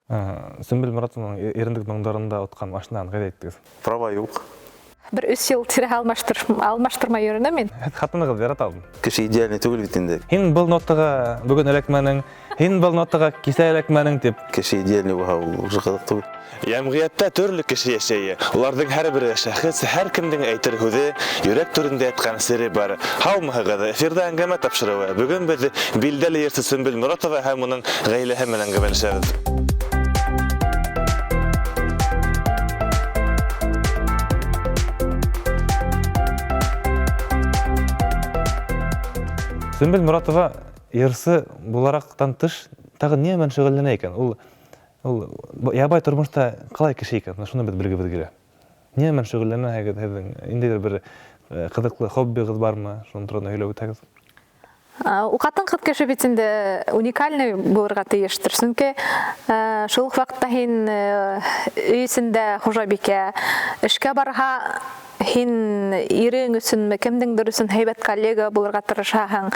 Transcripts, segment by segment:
Сөмбел Мұратовның еріндік маңдарында отқан машинаны қайда еттіңіз? Права юк. Бір 3 ел тире алмаштырмай жүріне мен. Қатынығыз ярат алдым. Кіші идеальный түгіл бітінде. Хин бұл ноттаға бүгін әлекмәнің, хин бұл ноттаға кесе әлекмәнің деп. Кіші идеальный бұға ұлжы қадық түгіл. Ямғиятта түрлі кіші яшайы. Олардың әр бірі шәхіс, әр кімдің әйтір хүді, үрек түрінде әтқан сірі бар. Хаумығығады, эфирді әңгәмә тапшырауы. Бүгін бізді білдәлі ерсі Сөмбел Мұратова һәм оның ғайлі һәмен әңгәмәлішәбіз. Сөмбел Мұратова ерсі бұларақтан тыш тағы немен шүғіліне екен? Ол ябай тұрмышта қалай кіші екен? Шуны біз білгі білгілі. Немен шүғіліне екен? Индейдер бір қыдықлы хоббиғыз бар ма? Шуны тұрғын өйлі өтәгіз? Уқатын қыт кеші бетінде уникальный бұлырға тейіштір. Сүнке шылық вақытта хин үйсінде хұжабеке ішке барға хин ирең үсін, кемдің дұрысын хейбет коллега бұлырға тұрышағын,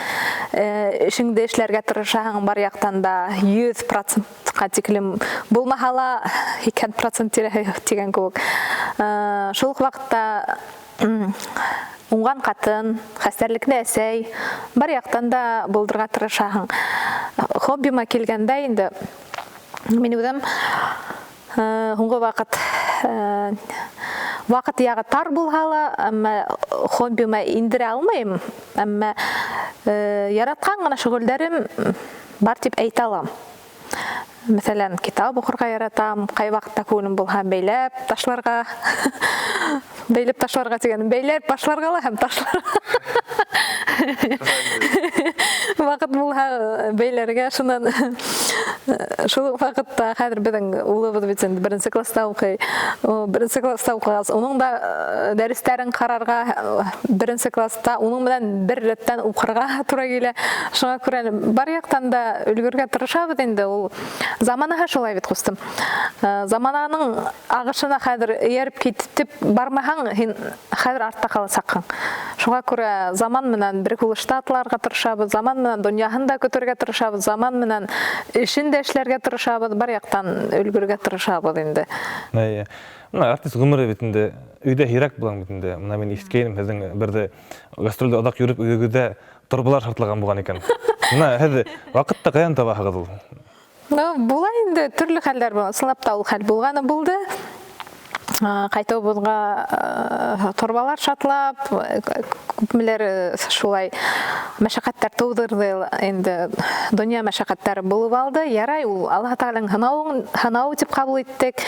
ішіңді ішлерге тұрышағын бар яқтанда 100%қа текілім болмағала 2% теген көк. Шылық вақытта ұңған қатын, қастерлікні әсәй, бар яқтанда болдырға тұрышағын. Хоббима келгенде енді мен өдім ұңғы вақыт яғы тар болғалы, әмі хоббима индіре алмайым, әмі яратқан ғана шүгілдерім бар деп әйті алам. Мәселен, китап оқырға яратам, қай вақытта көңілім болған бейлеп ташларға, бейлеп ташларға деген, бейлеп ташларға ла, әм ташларға. Вақыт болған бейлерге шынан, шул вақытта қадыр бізің ұлы бітсен бірінші класста оқығыз. Оның да дәрістерін қарарға бірінші класста, оның бідан бір реттен оқырға тұра келе. Шыңа көрәлі, бар яқтан да үлгірге тұрышабыд енді ол заманаға шолай бет қостым. Замананың ағышына қадыр еріп кетіп бармаған, қадыр артта қалы саққын. Шуға көрі заман менен бір күлішті атыларға тұрышабы, заман менен дүнияғын да көтерге тұрышабы, заман менен ішін де ішлерге тұрышабы, бар яқтан үлгірге тұрышабы енді. Артист ғымыры бетінде, үйде хирак болған бетінде, мұна мен ешткейінім, әзің бірді гастрольді одақ жүріп, үйгіде тұрбылар шартлаған болған екен. Мұна әзі вақытта қаян таба қағыз ол? Бұла енді түрлі қалдар болған, сылапта ол қал болғаны болды. Қайта бұлға торбалар шатлап, көпмелер шулай мәшақаттар тоудырды, енді дүния мәшақаттары болып алды. Ярай, ол Аллах Тағаланың ханауы деп қабыл еттік.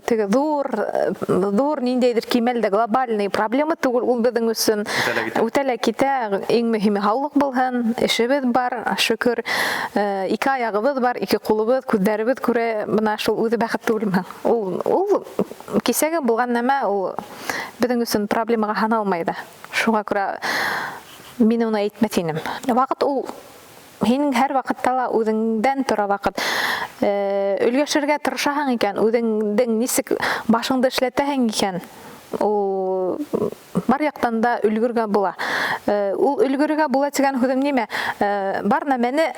Теге зор ниндейдір кемелді глобальный проблема түгіл, ол біздің үсін өтәлі кете ең мүхімі хаулық болған, ішібіз бар, шүкір, 2 аяғыбыз бар, 2 қолыбыз, көздерібіз көре, мұна шыл өзі бәқіт түгілмен. Ол кесегі болған нәмә, ол біздің үсін проблемаға хана алмайды. Шуға көре мен оны айтмәтенім. Вақыт ол Хенің әр вақыттала өзіңден тұра вақыт үлгешерге тұршаған екен, өзіңдің несік башыңды ішлеттәген екен, ол бар яқтанда үлгірге бола. Ол үлгірге бола деген хүдім неме? Бар нәмені,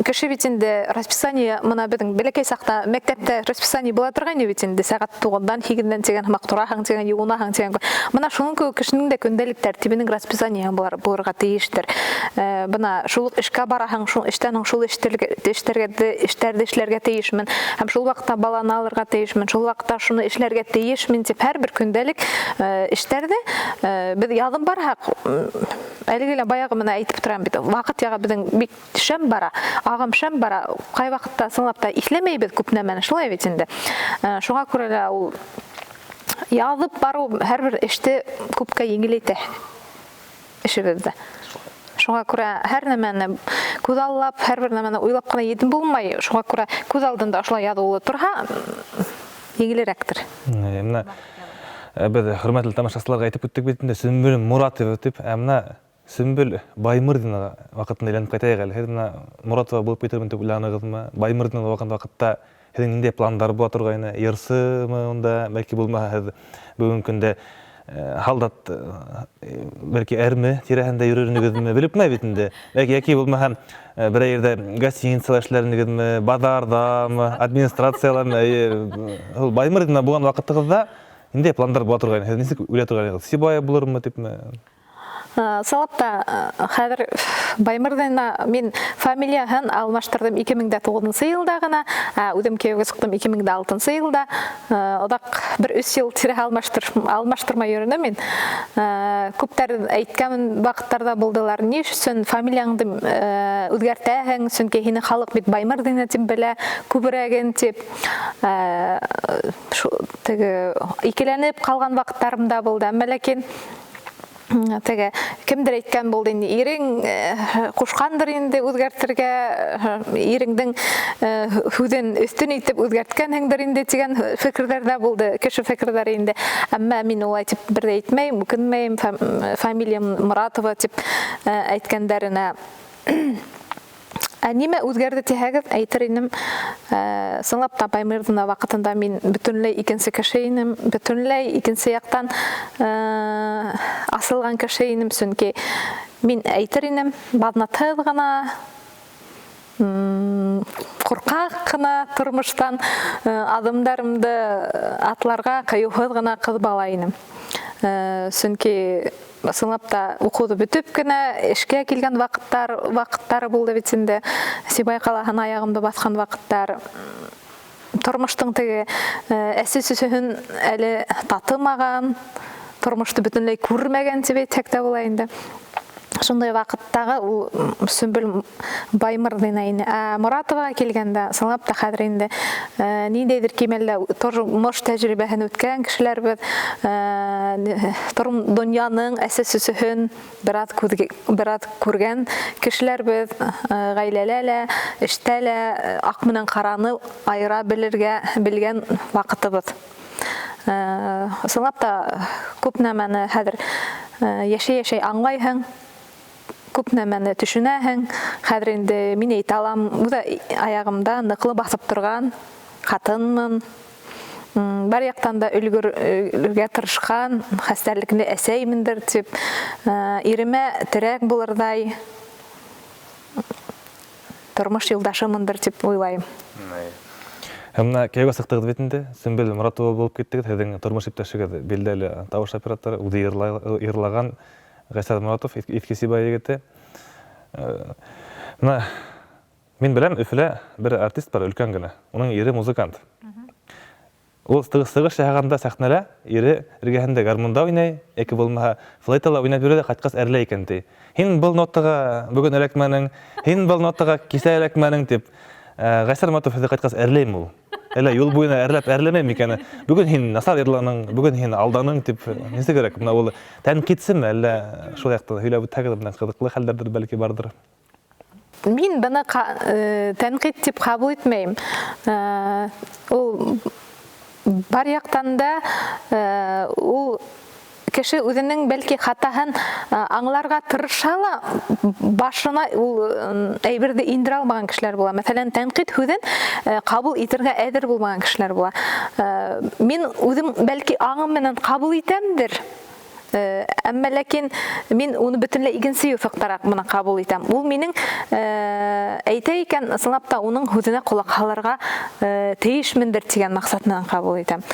кіші бетінде расписание, мұна біздің білекей сақта мектепте расписание бола тұрған бетінде, сағат 9-дан 2-ден деген мақтұрағың деген, еуынағың деген. Мұна шының кішінің де күнделік тәртібінің расписание болырға дейіштір. Бұна шулық ішке барағың, іштенің шул іштерді дейішмін, әм шул вақытта баланы алырға дейішмін, шул вақытта шуны ішлерге дейішмін деп әр бір күнделік іштерді біз ядым бар хақ, әлігілі баяғы мұна айтып тұрам беді. Вақыт яға біздің бек шәм бара, ағым шәм бара, қай вақытта сыңлапта ихлемей біз көп нәмәні шылай бетінде. Шуға көрілі ол ядып бару әр бір ішті көпке еңілейті іші бізді. Шуға күрә һәр нәмәне күз аллап, һәр бір нәмәне ойлап қана едім болмай, шуға күрә күз алдында ашылай яды олы тұрға еңілерәктір. Біз хұрмәтлі тамашасыларға айтып өттік бетінде Сөмбел Мұратова өтіп, әміна Сөмбел Баймырдина вақытында еленіп қайтайық әлі. Хедіна Мұратова болып кетірмін деп ұлағынығыз ма? Баймырдина вақытта хедін нендей пландар бола тұрғайны? Ерсы ма онда, бәлкі болма бүгін күнде халдат belki ermi tirehinde yürürünügüdme bilip mi bitinde belki yaki bulmahan bir yerde gastinitsiyalar işlerinigidme bazardamı administrasiyalarmı baymırдина булган вакытыгызда инде пландар була турган нисек уйлай турган сибая булырмы депме Салапта хәзер Баймырдына мен фамилияһын алмаштырдым 2009 елда гына, үдем күйеүгә чыктым 2006 елда. Одак бер 3 ел тире алмаштырмай йөрдем мен. Күптәр әйткән вакыттарда булдылар. Ни өчен фамилияңды үзгәртәһең, чөнки һине халык бит Баймырдына дип белә, күбрәген дип. Теге икеләнеп калган вакыттарымда булды. Әмма ләкин теге кемдер әйткән булды инде ирең кушкандыр инде үзгәртергә иреңдең хүден өстен итеп үзгәрткәнһеңдер инде дигән фикерләр дә булды кеше фикерләре инде әмма мин ул әйтеп бер әйтмәйм үкенмәйм фамилиям Моратова дип әйткәннәренә Ниме үзгәрде тиһәгез әйтер инем сыңлап та Баймырдына вакытында мин бөтенләй икенче кеше инем бөтенләй икенче яктан асылган кеше инем чөнки мин әйтер инем баҙнатһыҙ гына куркак кына тормыштан адымдарымды атларга кыюһыҙ гына кыз бала инем чөнки сыңлап та укуды бүтүп кенә эшкә килгән вакыттар булды бит инде Сибай калаһын аягымды баскан вакыттар тормыштың теге әсе-сөсөһен әле татымаган тормышты бөтенләй күрмәгән дип әйтсәк тә була инде шундай вакыттагы ул Сөмбел Баймырдына инде Моратовага килгәндә сыңлап та хәзер инде ниндәйдер кимәлдә тормыш тәҗрибәһен үткән кешеләр бит дөньяның әсе-сөсөһен бераз күргән кешеләр бит гаиләләр эштә лә ак менән караны айыра белгән вакытыбыз сыңлап та күп нәмәне хәзер яшәй аңлайһың күп нәмәне төшенәһең хәзер инде мин әйтә алам үз аягымда ныклы басып торган хатынмын бар яктан да өлгөргә тырышкан хәстәрлекне әсәймендер дип иремә терәк булырдай тормыш юлдашымындыр дип уйлайм Әмма кәйгә сыктыгыз бит инде Сөмбел Моратова булып киттегез һеҙҙең тормош иптәшегеҙ билдәле тавыш операторы үҙе йырлаган Ғайсар Моратов иҫке Сибай егете мин беләм Өфөлә бер артист бар өлкән генә уның ире музыкант ул сығыш яһаганда сәхнәлә ире эргәһендә гармунда уйнай яки булмаһа флейтала уйнап йөрә дә кайткас әрләй икән ди һин был нотага бөгөн эләкмәнең һин был нотага кисә эләкмәнең дип Ғайсар Моратов һеҙҙе кайткас әрләйме ул Әле юл буена әрләмәй микән? Бүген һин насар йырланың, бүген һин алданың дип нисегәрәк? Менә ул тәнкитсеме әллә шул яктан һөйләп үтәгез белән кызыклы хәлләрдер бәлки бардыр. Мин быны тәнкит дип кабул итмәйм. Ул бар яктан да ул кеше үзенең бәлки хатаһын аңларга тырыша ла башына ул әйберде индерә алмаган кешеләр була. Мәсәлән, тәнкыйть һүзен кабул итәргә әзер булмаган кешеләр була. Мин үзем бәлки аңым менән кабул итәмдер. Әмма ләкин мин уны бөтенләй икенче юфыктарак моны кабул итәм. Ул минең әйтә икән, сынап та уның һүзенә кулак халырга тиешмендер дигән максат менән кабул итәм.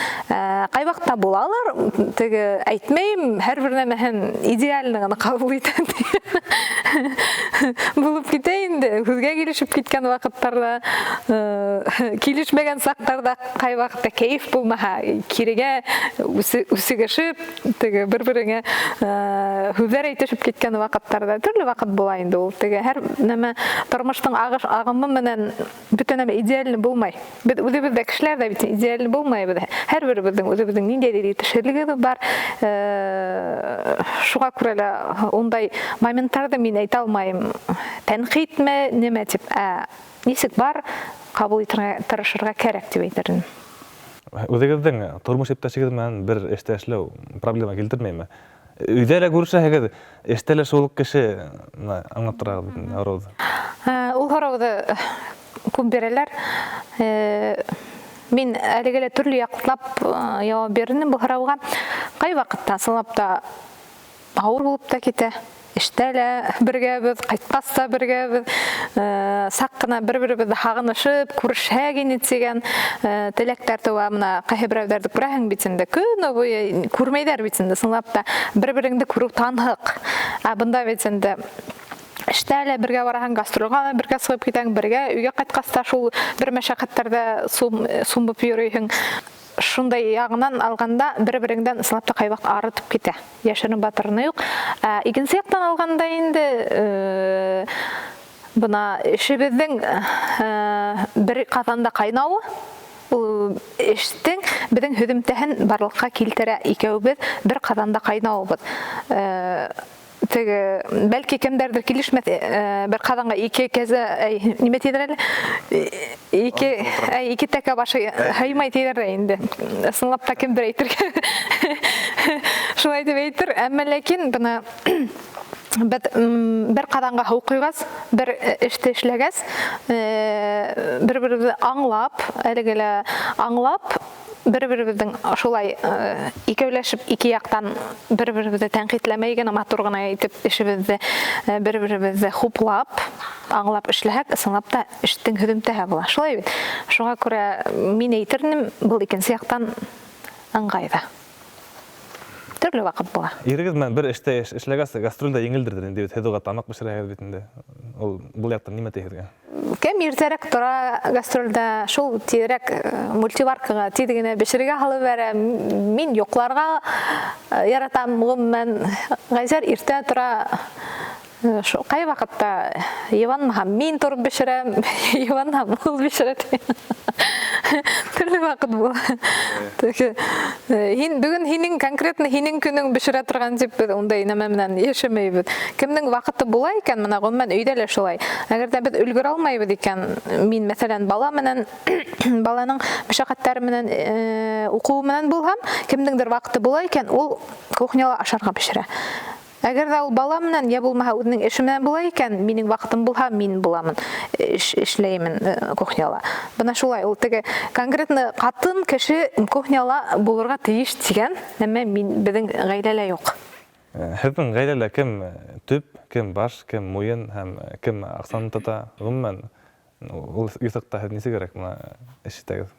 Кай вакытта булалар, теге әйтмәйм, һәрбер нәмәһен идеальныгын кабул итәм. Булып китә инде, һүзгә килешеп киткән вакыттарда, килешмәгән сактарда кай вакытта кайф булмаһа, кирегә үсегешеп, теге бер-бер һүзләр әйтешеп киткән вакыттарда төрле вакыт була инде ул. Теге һәр нәмә тормыштың агымы менән бөтен нәмә идеаль булмай. Без үзебездә кешеләр дә бит идеаль булмай. Һәрберебезнең үзебезнең ниндәйдер итешелеге бар. Шуңа күрә лә ондай моменттарда мин әйтә алмайм. Тәнкыйтьме, нимә дип, нисек бар, кабул итәргә тырышырга кирәк дип әйтермен. Үзегеҙҙең тормош иптәшегеҙ менән бер эштә эшләү проблема килтермәйме? Өйҙә лә күрешәһегеҙ, эштә лә шул кеше аңлап торағыҙ һорауҙы. Ул һорауҙы күп бирәләр. Мин әлегә лә төрлө яҡлап яуап бирдем был һорауға. кай вакытта сылап та ауыр булып та ките. Иштеле бергебез, кайткаста бергебез, саккына бер-бирибизди хагынышып, күрешәген итсеген телектер туа мына кайбирәүләрдик бирәһең битсендә күн буе күрмәйдәр битсендә сынлап та бер-биреңне күрү танһык. Бында битсендә Эштәле бергә бараһың, гастрольга бергә сыгып китәң, бергә өйгә кайткаста шул бер мәшәкатьтәрдә сумбып йөрөйһең. Шундай ягынан алганда бер-береңдән ысылап та кайвакыт арытып китә. Яшерен батырны юк. Икенче яктан алганда инде бuna эшебезнең бер казанда кайнавы ул эштең безнең хөдемтәһен барлыкка килтерә. Икәүбез бер казанда кайнавыбыз. Теге бәлки кемдердер килешмәс бер казанга ике кәзе ниме тидер әле ике тәкә башы хаймай тидер инде сынлап та кемдер әйтергә шулай дип әйтер әмма ләкин бuna бер казанга һау куйгас бер эште эшләгәс бер-беребезне аңлап әлегеле аңлап бер-беребезнең шулай икәүләшеп ике яктан бер-беребезне тәнкыйтьләмәйгән матур гына әйтеп эшебезне бер-беребезне хуплап аңлап эшләһәк сынлап та эштең хөдемтәһе була. Шулай бит. Шуңа күрә мин әйтернем бу икенче яктан аңгайда. Төрле вакыт була. Ирегез мен бер эштә эшләгәс гастрольдә еңелдердер инде бит һедуга тамак пешерәгез бит инде. Ул бу яктан нимә тиһергә? Кем иртәрәк тора гастрольдә шул тирәк мультиваркага тидегенә бешергә алып бәрә. Мин юкларга яратам гомумән. Гайзар иртә тора шул кай вакытта Иван мин торып бешерәм, Иван ул бешерә. Төрле вакыт була. Бүген һинең конкретно һинең көнең бешерә торган дип ундай нәмә менән яшәмәйбез. Кемнең вакыты була икән, менә гомумән өйдә лә шулай. Әгәр дә без өлгерә алмыйбыз икән, мин мәсәлән бала менән баланың мәшәкатьләре менән укуы менән булһам, кемнеңдер вакыты була икән, ул кухняла ашарга бешерә. Әгәр дә ул бала менән я булмаһа үзенең эше менән була икән, минең вакытым булһа, мин буламын, эшләймен кухняла. Бына шулай, ул теге конкретно катын кеше кухняла булырга тиеш дигән нәмә безнең гаиләлә юк. Һезнең гаиләлә кем төп, кем баш, кем муен һәм кем аксаны тота? Гомумән ул юсакта һез нисә кирәк моны эштәгез?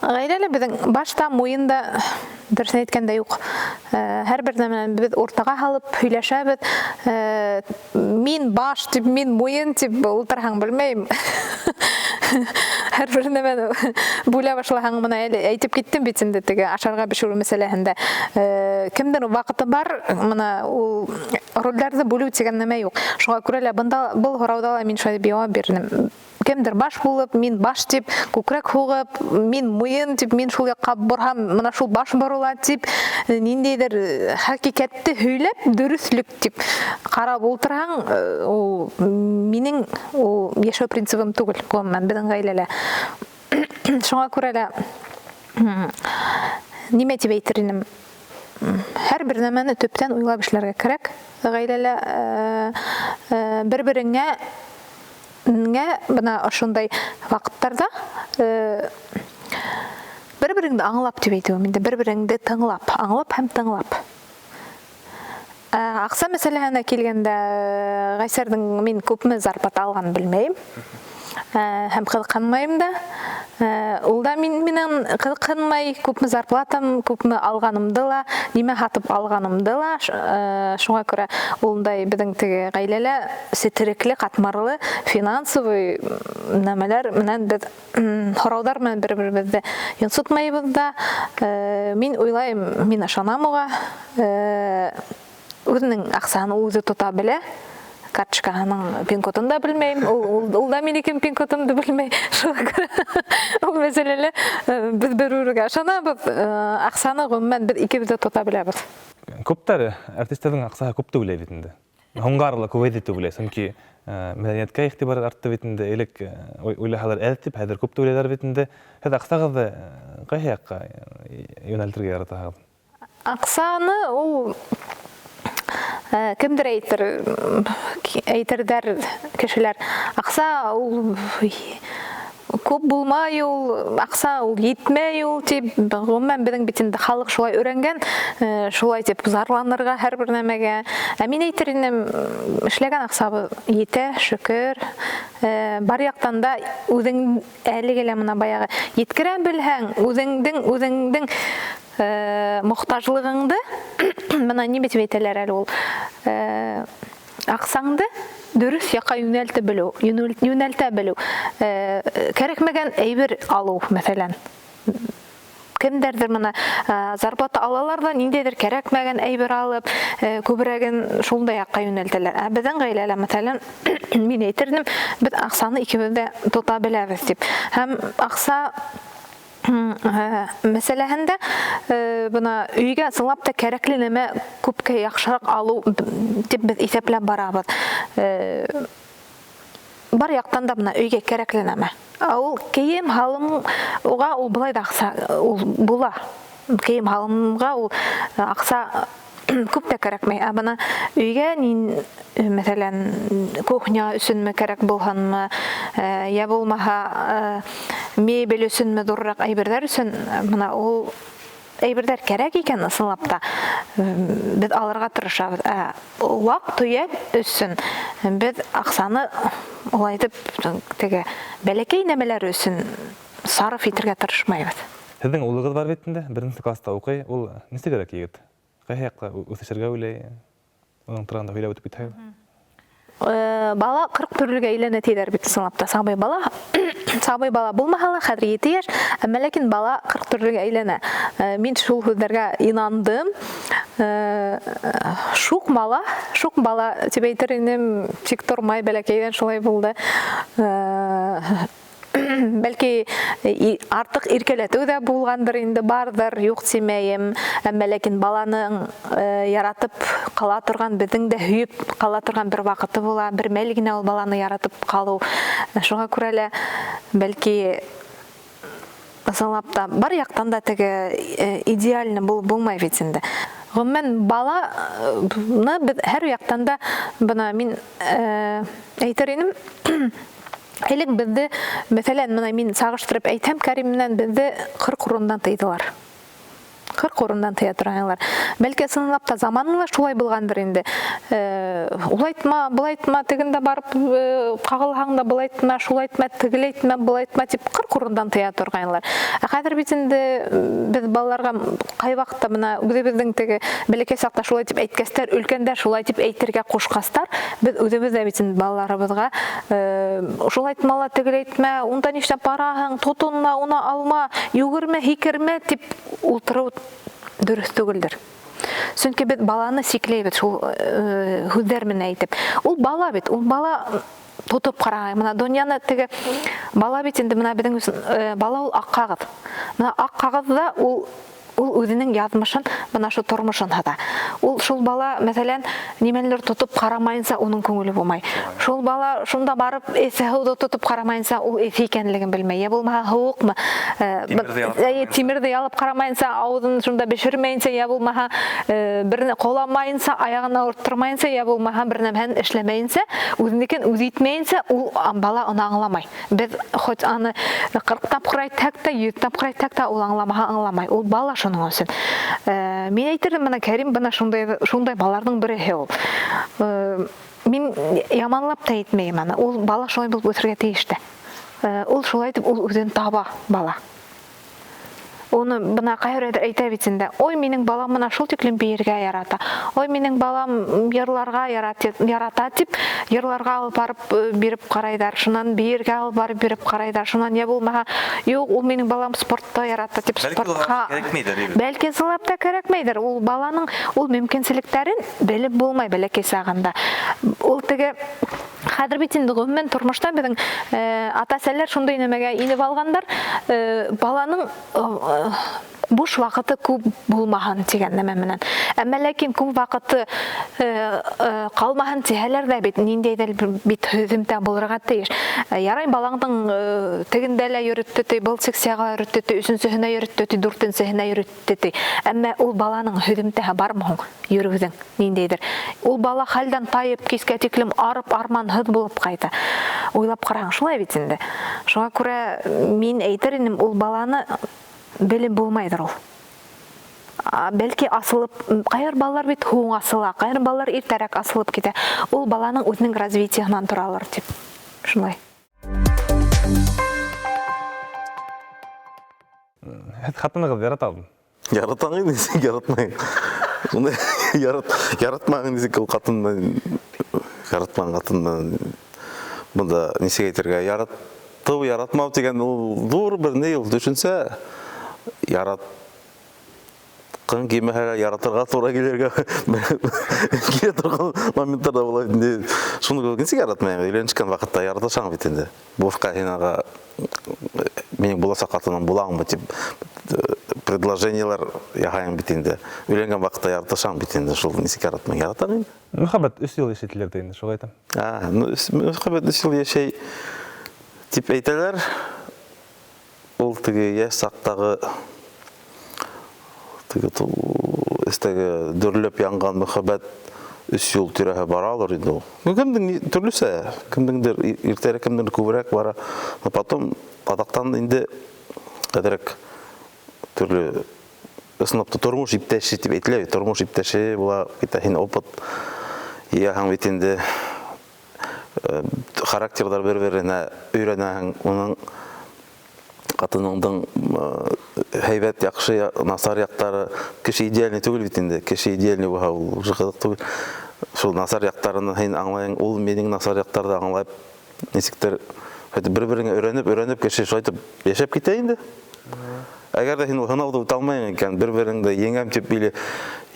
Гаиләле безнең башта муенда дөресен әйткәндә юк. Һәрбер нәмәне без уртага алып һөйләшәбез. Мин баш дип, мин муен дип ултырһаң белмәйм. Һәрбер нәмәне була башлаһаң моны әйтеп киттем бит инде теге ашарга бешерү мәсьәләһендә. Кемдер вакыты бар, моны ул рольләрне бүлү дигән нәмә юк. Шуңа күрә лә бында бул һорауда ла мин шулай дип җавап бирдем. Кемдер баш булып, мин баш дип, күкрәк хугып, мин муен дип, мин шул якка борһам, менә шул баш борула дип, ниндәйдер хакыйкатьте һөйләп, дөрестлек дип карап ултырһаң, ул минең ул яшәү принцибым түгел, гомумән безнең гаиләлә. Шуңа күрә лә нимә дип әйтер идем? Һәрбер нәмәне төптән уйлап эшләргә кирәк. Гаиләлә бер-береңә бына ошондай вакыттарда бер-береңне аңлап дип әйтәм инде, бер-береңне тыңлап, аңлап һәм тыңлап. Акса мәсьәләһенә килгәндә, Гайсәрнең мин күпме зарплата алган белмәйм. Һәм кызыкмыйм да. Ул да миннән кызыкмый, күпме зарплатам, күпме алганымды ла, нимә һатып алганымды ла. Шуңа күрә улдай безнең теге гаиләлә сетерекле, катмарлы, финансовый нәмәләр менән без һораудар менән бер-беребезне йонсытмыйбыз да. Мин уйлайм, мин ышанам уга. Үзенең аксаны үзе тота белә. Карточканың пин-кодын да белмәйм, ул да минең пин-кодымды белмәй. Ул мәсьәләле без бер-берегә ышанабыз, аксаны гомумән без икебез дә тота беләбез. Күптәр артистларның аксаһы күп түгел бит инде. Хоңгарлы күп түгел, сөнки мәдәниятка игътибар артты бит инде. Элек уйлаһалар әз дип, хәзер күп түгелләр бит инде. Һез аксагызды кайсы якка юнәлтергә яратасыз? Аксаны ул кемдер әйтердәр кешеләр, акса ул көп булмай ул, акса ул етмей ул тип, гомумән безнең бит инде халык шулай өйрәнгән, шулай дип зарланырга һәрбер нәмәгә. Ә мин әйтер идем, эшләгән аксабы ете, шөкер. Бар яктан да үзең әлегә менә баягы yetkерә белһәң, үзеңнең мохтажлыгыңды, менә ни бит әйтәләр әле ул, аксаңды дөрес якка юнәлтә белү, кәрәкмәгән әйбер алу, мәсәлән. Кемдердер менә зарплата алалар да ниндәйдер кәрәкмәгән әйбер алып, күбрәген шундай якка юнәлтәләр. Ә безнең гаиләләр, мәсәлән, мин әйтердем, без аксаны икебез дә тота беләбез дип. Һәм акса мәсьәләһендә бuna өйгә сыңлап та кәрәкле нәмә күпкә яхшырак алу дип без исәпләп барабыз. Бар яктан да бuna өйгә кәрәкле нәмә. Ул кием халымга ул булай да акса ул була. Кием халымга ул акса күп тә кәрәкмәй. Ә бuna өйгә мәсәлән кухня өченме кәрәк булганмы, я булмаһа мебель өченме дуррак әйберләр өчен бuna ул әйберләр кәрәк икән ысынлап та без алырга тырышабыз. Вак төяк өчен без аксаны улай дип теге бәләкәй нәмәләр өчен сарыф итәргә тырышмайбыз. Һезнең улыгыз бар бит инде, 1нче класста укый, ул нәрсә кирәк егет? Кайһы якка үсешергә уйлый? Оның турында һөйләп үтеп китәбез. Бала 40 төрлегә әйләнә тиләр бит ысынлап та. Сабый бала булмаһа ла хәзер 7 яшь, әмма ләкин бала 40 төрлегә әйләнә. Мин шул сүзләргә инандым. Шук бала дип әйтер идем, тик тормай бәләкәйдән шулай булды. Бәлки артык иркәләтү дә булгандыр инде, бардыр, юк димәем. Әмма ләкин баланың яратып кала торган, безнең дә һөеп кала торган бер вакыты була, бер мәл генә ул баланы яратып калу. Шуңа күрә лә бәлки ысынлап та бар яктан да теге идеальны булмай бит инде. Гомумән баланы без һәр яктан да бuna мин әйтер идем. Элек безде, мәсәлән, менә мин сагыштырып әйтәм, Кәрим менән безде 40 урындан тыйдылар. 40 урындан тыя торганлар. Бәлки сынлап та заманында шулай булгандыр инде. Улайтма, булайтма, тегендә барып кагылһаң да булайтма, шулайтма, тегеләйтмә, булайтма дип 40 урындан тыя торганлар. Ә хәзер бит инде без балаларга кай вакытта менә үзебезнең теге бәләкәй сакта шулай дип әйткәстәр, өлкәндәр шулай дип әйтергә кушкастар, без үзебез дә бит инде балаларыбызга шулайтмала, тегеләйтмә, унда нишләп бараһың, тотынма, уны алма, югырма, һикермә дип ултыру дөрес түгелдер. Чөнки без баланы сикләйбез шул һүзләр менән әйтеп. Ул бала бит, ул бала тотып карагай. Менә дөньяны теге бала бит инде менә безнең өчен бала ул ак кагыз. Менә ак кагызда ул үзенең язмышын, менә шу тормышын хата. Ул шул бала, мәсәлән, нимәләр тотып карамаенса, уның күңеле булмай. Шул бала шунда барып, эсәһүдә тотып карамаенса, ул эфи икәнлеген белмәй. Я булмаһа һуыкмы, тимерде ялып карамаенса, авызын шунда бешермәенсә, я булмаһа берне коламаенса, аягына урттырмаенса, я булмаһа бер нәмәһен эшләмәенсә, үзенекен үз итмәенсә, ул бала аны аңламай. Без хоть аны 40 тапкыр әйтсәк тә, 100 тапкыр әйтсәк тә, ул аңламай. Ул бала шуның өчен. Мин әйтердем, менә Кәрим бына шундай балаларның бере ул. Мин яманлап та әйтмәйм аны. Ул бала шулай булып үсәргә тиеш тә. Ул шулай дип ул үзен таба бала. Оны бына кайрыдыр әйтә бит инде. Ой, минең балам менә шул тиклем биергә ярата. Ой, минең балам йырларга ярата дип, йырларга алып барып биреп карайдар. Шуннан биергә алып барып биреп карайдар. Шуннан я булмаһа, юк, ул минең балам спортта ярата дип, спортка. Бәлки сылап та кирәкмәйдер. Ул баланың ул мөмкинлекләрен белеп булмай бәләкәй сагында. Ул теге хәзер бит инде гомумән тормышта безнең ата-әсәләр шундай нәмәгә инеп алгандар, баланың буш вакыты күп булмаһын дигән нәмә менән. Әмма ләкин күп вакыты калмаһын тиһәләр дә бит ниндәйдер бит һөҙөмтә булырга тиеш. Ярай балаңдың тегендә лә йөрөттө, был секцияга йөрөттө, өченчеһенә йөрөттө, дүртенчеһенә йөрөттө. Әмма ул баланың һөҙөмтәһе бармы һуң йөрүҙең ниндәйдер. Ул бала хәлдән тайып кискә тиклем арып арманһыҙ булып ҡайта. Уйлап ҡараң, шулай бит инде. Шуңа күрә мин әйтер инем, ул баланы белем булмайҙыр ул. Бәлки асылып, ҡайыр балалар бит һуң асыла, ҡайыр балалар иртәрәк асылып китә. Ул баланың үҙенең развитиеһынан торалыр тип. Шулай. Хатыныгыҙ яратабым. Яратаң инде, сен яратмайың. Шундай яратмағын десек, ол яратмаған бұнда несек әйтергә, яратты, яратмау деген ол ҙур бір не ул төшөнсә, яратҡан кимәһә яратырға тура килергә килә торған моменттарда була инде. Шуны нисек яратмайың? Өйләнешкән вакытта яратышаң бит инде. Бушка һинага минең буласаҡ ҡатыным булаңмы тип предложениялар яһайың бит инде. Өйләнгән вакытта яратышаң бит инде. Шул нисек яратмайың? Яратаң инде. Мөхәббәт 3 йыл яшәтелер дә инде, шуға әйтәм. Мөхәббәт 3 йыл яшәй тип әйтәләр. Ул теге яшь саҡтағы дөрләп янған мөхәббәт 3 йыл тирәһе баралыр инде ул. Кемдең төрлөсә, кемдеңдер иртәрәк, кемдеңдер күберәк бара. Потом кадактан инде кадәрәк төрле ысынлапты тормош иптәше дип әйтелә. Тормош иптәше була, һин опыт яһаң бит инде. Характердар бер-беренә өйрәнәһең, уның катыныңдың һәйбәт, яхшы, насар яктары, кеше идеальный түгел бит инде. Кеше идеальный була, ул кызык түгел. Шул насар яктарын һин аңлайың, ул минең насар яктарды аңлап, нисектер бер-береңә өйрәнеп кеше шайтып яшәп китә инде. Әгәр дә һин ул һынауҙы үтә алмайың икән, бер-береңде еңәм тип биле,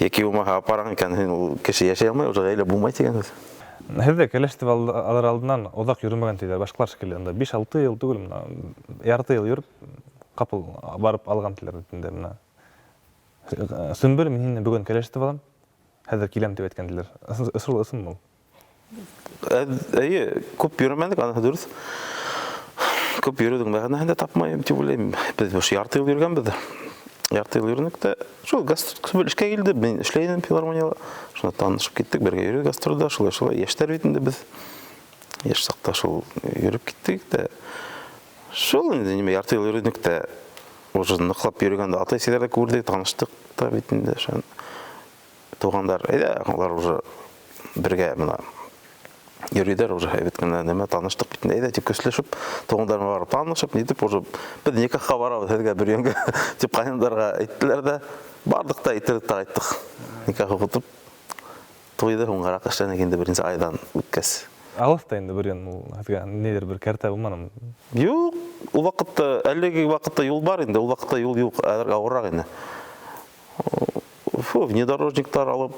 яки булмаһа апараң икән, һин ул кеше яшәй алмай, уже ғаилә булмай дигән һүҙ. Һеҙҙә кәләште алыр алдынан оҙаҡ йөрөмәгән тиҙәр, башҡалар шикелле. 5-6 йыл түгел, ярты йыл йөрөп, ҡапыл барып алған тиҙәр инде. Сөмбөл, мин һине бөгөн кәләште балам, хәҙер киләм тип әйткән тиҙәр. Ысул ысын был. Әйе, күп йөрөмәнек, аны дөрөҫ. Күп йөрөдөң мәғәнәһендә тапмайым дип уйлайым. Беҙ ярты йыл йөргәнбеҙ. Ярты йыл йөрөнөк тә, шул гастроль эшкә килде, мин эшләйем филармонияла. Шуны танышып киттек, бергә йөрөдек гастрольдә, шулай яшьтәр бит инде беҙ. Яшь саҡта шул йөрөп киттек тә. Шул инде нимә ярты йыл йөрөнөк тә, уже ныҡлап йөрөгәндә ата-әсәләрҙе күрдек, таныштык та бит инде. Туғандар, әйҙә, улар уже бергә мына йөрөйҙәр, уже һәйбәт кенә нәмә таныштык бит инде. Әйҙә тип көсләшеп, туғандарына барып танышып, нитеп уже беҙ никахҡа барабыҙ һеҙгә бер йөнгә тип ҡайындарға әйттеләр дә, бардык та әйтерҙек тә айттык. Никах уҡытып, туйҙы һуңғараҡ эшләнек инде беренсе айҙан үткәс. Алыҫта инде бер йөн, һеҙгә ниҙер бер кәртә булманымы? Юҡ, ул ваҡытта, әлеге ваҡытта юл бар инде, ул ваҡытта юл юҡ, ауырыраҡ ине. Внедорожниктар алып,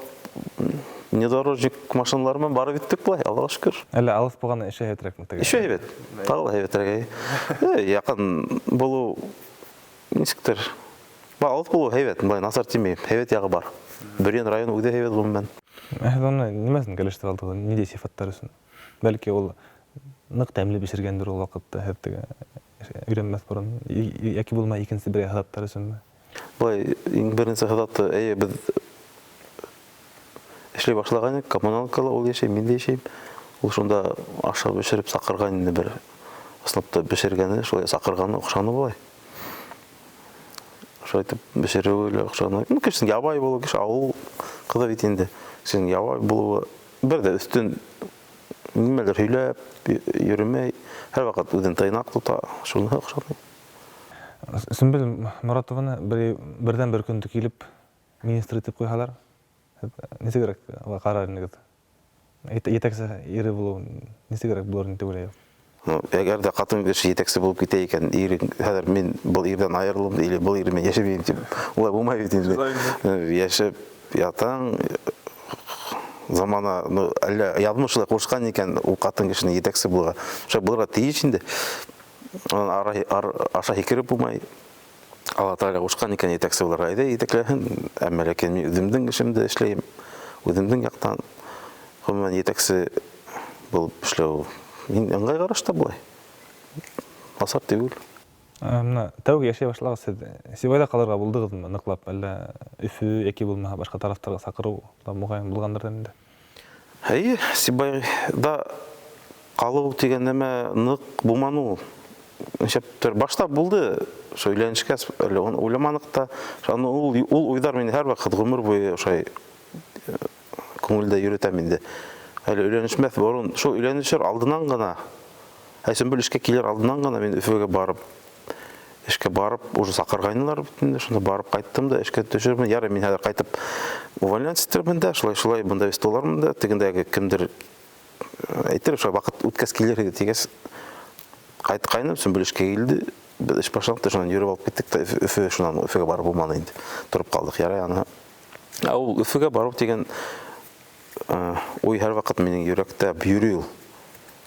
внедорожник машиналарымен барып иттек былай, Аллаға шөкөр. Әле алыҫ булғаны эше һәйбәтрәкме теге? Эше һәйбәт. Тағы ла һәйбәтрәк. Яҡын булыу нисектер? Алыҫ булыу һәйбәт, былай насар тимәй, һәйбәт яғы бар. Бөрйән районы үҙе һәйбәт ғөмүмән. Һеҙ уны нимәсен кәләште алдығыҙ? Ниндәй сифаттар өсөн? Бәлки ул ныҡ тәмле бешергәндер ул ваҡытта һеҙ теге өйрәнмәҫ борон, яки булмай икенсе бер һыҙаттар өсөнмө? Былай, иң беренсе һыҙатты, беҙ эшләй башлаған идек, коммуналкала ул йәшәй, мин дә йәшәйем. Ул шунда аша бешереп саҡырған инде бер. Ысынлап бешергәне, шулай саҡырғаны оҡшаны былай. Шулай итеп бешереүе лә оҡшаны. Кешенең ябай булыу, кеше ауыл ҡыҙы бит инде. Кешенең ябай булыуы, бер дә өҫтөн нимәлер һөйләп, йөрөмәй, һәр ваҡыт үҙен тыйнаҡ тота, шуныһы оҡшаны. Сөмбөл Моратованы берҙән бер көндө килеп министр итеп ҡуйһалар, нисегерәк ҡарар инегеҙ? Етәксе ире булыу нисегерәк булыр инде уйлайым. Әгәр дә ҡатын кеше етәксе булып китә икән, хәҙер мин был ирҙән айырылым, или был ир мен йәшәмәйем тип, улай булмай бит инде. Йәшәп ятаң, замана, әллә яҙмышлы ҡушҡан икән, ул ҡатын кешене етәксе булырға. Шулай булырға тейеш инде. Аша һикереп булмай, Алла Тағала ушкан икән етәксе буларга, әйдә етәкләһен, әмма ләкин мин үземнең эшемдә эшләйм, үземнең яктан гомумән етәксе булып эшләү мин ыңгай карашта булай. Асар түгел. Мына тәүге яшәй башлагыз сез Сибайда калырга булдыгызмы ныклап, әллә Өфө яки булмаса башка тарафтарга сакыруу да мугаен булгандыр инде. Әйе, Сибайда калуу дигән нәмә нык булманы. Ничектер башта булды, сөйләнешкә уйламанык та, ул уйдар мине һәр вакыт гомер буе ошай күңелдә йөртәм инде. Әле өйләнешмәс борын, шул өйләнешер алдынан гына, Сөмбел эшкә килер алдынан гына мин Өфөгә барып, уже сакыргайнылар бит, шунда барып кайттым да, эшкә төшермен, ярый мин хәзер кайтып увольняться-термен дә, шулай монда столармын да, тегендәге кемдер әйтер, шулай вакыт үткәс килер иде, тигәс кайткайным, Сөмбел эшкә килде, без эш башланды, шуннан йөреп алып киттек та, Өфөгә барып булмады инде. Турып калдык, ярый аны. Ул Өфөгә барып дигән ой һәр вакыт минең йөрәктә бүйрү.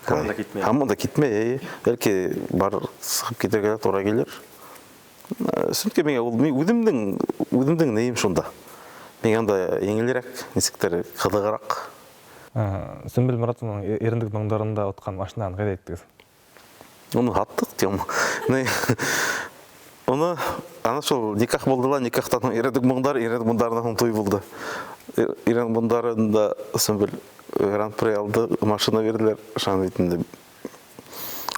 Һәм монда китмәй, бәлки бар сыгып китәргә туры килер. Сөнки миңа ул үземнең нәем шунда. Миңа анда еңелрәк, нисектер кыдыграк. Сөмбел Моратовның Эрендек маңдарында откан машинаны кайда әйттегез? Оны аттык дим. Оны ана шул никах булдыла, никахтан Эрендек маңдарынан той булды. Эрендек маңдарында Сөмбел Гран-при алды, машина бердилер, шаны итинде.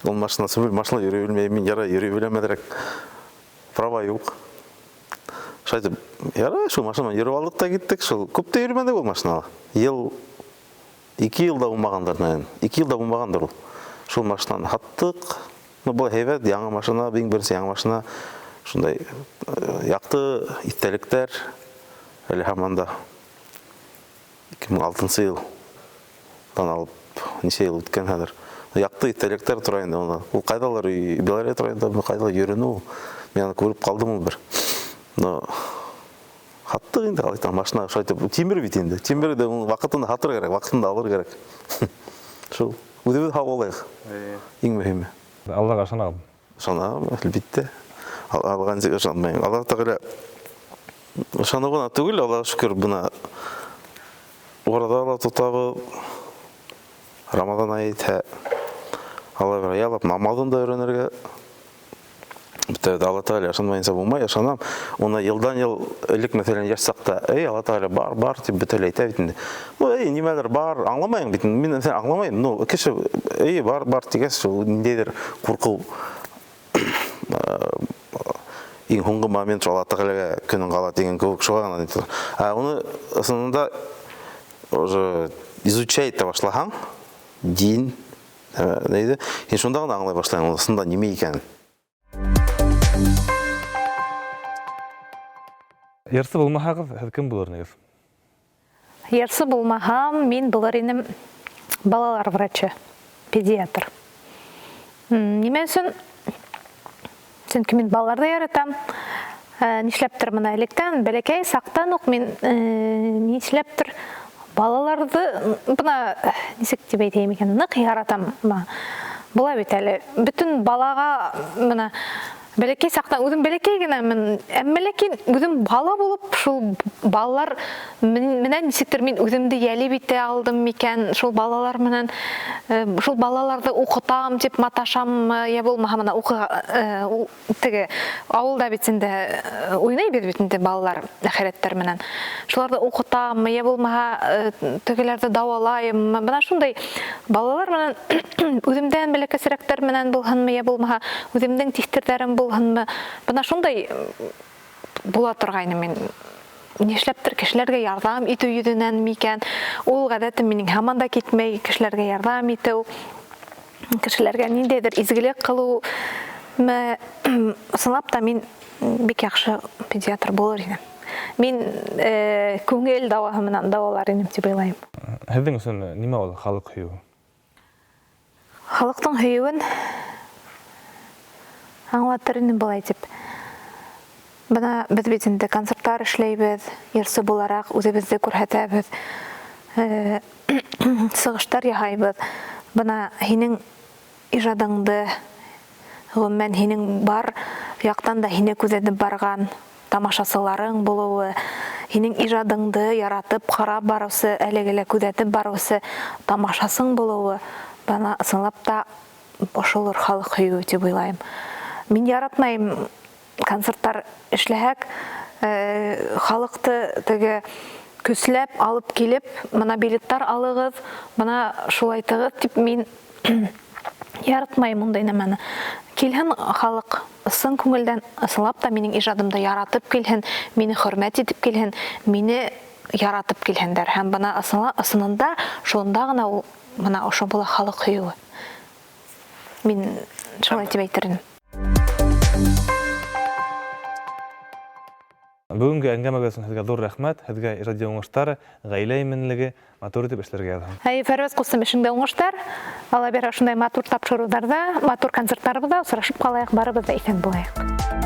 Ул машина Сөмбел машина йөрөй белмәйм, мин ярый йөрөй беләмәдерәк. Права юк. Шайтып, ярый, шул машина йөреп алдык та киттек, шул күп тә йөрмәдек ул машинала. 2 елда булмагандыр, 2 елда булмагандыр ул. Шул машинаны аттык. Бу һәйбәт яңа машина, биң берсе яңа машина. Шундай якты истәлектәр. Әле һаманда 2006 ел. Дан алып, ничә ел үткән хәзер. Якты истәлектәр тора инде ул. Ул кайдалар, Белорет районында кайдалар йөренү. Мен аны күреп калдым ул бер. Но хаттык инде алайта машина шайтып тимер бит инде. Тимердә ул вакытында хатыр керек, вакытында алыр керек. Шул үзебез хавалык. Иң мөһиме. Аллага ышанам. Ышанам, әлбәттә. Аллага ышанмыйм. Алла Тәгалә ышануына түгел, Аллага шөкер, буна орада тотабы Рамадан айта. Алла ялап намазын да өйрәнергә. Битә Алла Тәгалә ышанмайынса булмай, ышанам. Уны елдан ел элек мәсәлән яшсакта, Алла Тәгалә бар дип бөтәләй әйтә бит инде. Нимәләр бар, аңламаем бит. Мин аңламаем. Ну, кеше бар дигәс, шул ниндидер курку. Иң һуңгы момент Алла Тәгаләгә көнен кала дигән кебек шуга гына әйтә. Уны ысынында уже изучать та башлаган дин, нәйде? Шунда гына аңлай башлайм, ысында ниме икән. Ярсы булмаһагыз, һез кем булыр инегез? Ярсы булмаһам, мин булыр инем балалар врачы, педиатр. Нимә өчен? Чөнки мин балаларны яратам. Нишләптер моны электән, бәләкәй сактан ук мин нишләптер балаларды бuna нисек дип әйтәм икән, нык яратам. Була бит әле бүтән балага моны бәләкәй сактан үзем бәләкәй генә мен, әмма ләкин үзем бала булып шул балалар менән нисектер мин үземне ялеп итә алдым микән, шул балалар менән шул балаларды укытам дип маташам, я булмаһа менә теге авылда бит инде уйный бит инде балалар әхирәттәр менән. Шуларны укытам, я булмаһа тегеләрне давалайм. Менә шундай балалар менән үземдән бәләкәсрәктәр менән булганмы, я булмаһа үземнең тихтердәрем булганмы. Менә шундай була торгайны мин. Нишләптер кешеләргә ярдәм итү йөзеннән микән? Ул гадәтем минең һаман да китмәй, кешеләргә ярдәм итү, кешеләргә ниндидер изгелек кылу. Сынап та мин бик яхшы педиатр булыр идем. Мин күңел дауаһы менән давалар идем дип уйлыйм. Һезнең өчен нимә ул халык һөю? Халыктың һөюен аңлатыр идем булай дип. Бына без бит инде концертлар эшләйбез, ярсы буларак үзебезне күрһәтәбез. Сыгыштар яһайбыз. Бына һинең ижадыңды, гомумән һинең бар яктан да һине күзәтеп барган тамашасыларың булуы, һинең ижадыңды яратып карап барысы, әлегеле күзәтеп барысы тамашасың булуы, бана ысынлап та ошолор халык һөйү дип уйлайм. Мин яратмайм концерттар эшләһәк, халыкты теге көсләп алып килеп, мына билеттар алыгыз, мына шулайтыгыз дип мин яратмайм мондай нәмәне. Килһен халык ысын күңелдән, ысынлап та минең ижадымды яратып килһен, мине хөрмәт итеп килһен, мине яратып килһендер. Һәм бана ысынында шунда гына ул мына ошо була халык һөюе. Мин шулай дип әйтермен. Бүгінгі әңгәмәгә өчен һеҙгә ҙур рәхмәт. Һеҙгә ижади уңыштар, ғаилә именлеге, матур итеп эшләргә яҙһын. Фәрвәз ҡустым, эшеңдә уңыштар. Алла бирә шундай матур тапшырыуҙарҙа, матур концерттарыбыҙҙа осрашып ҡалайыҡ, барыбыҙ да иҫән булайыҡ.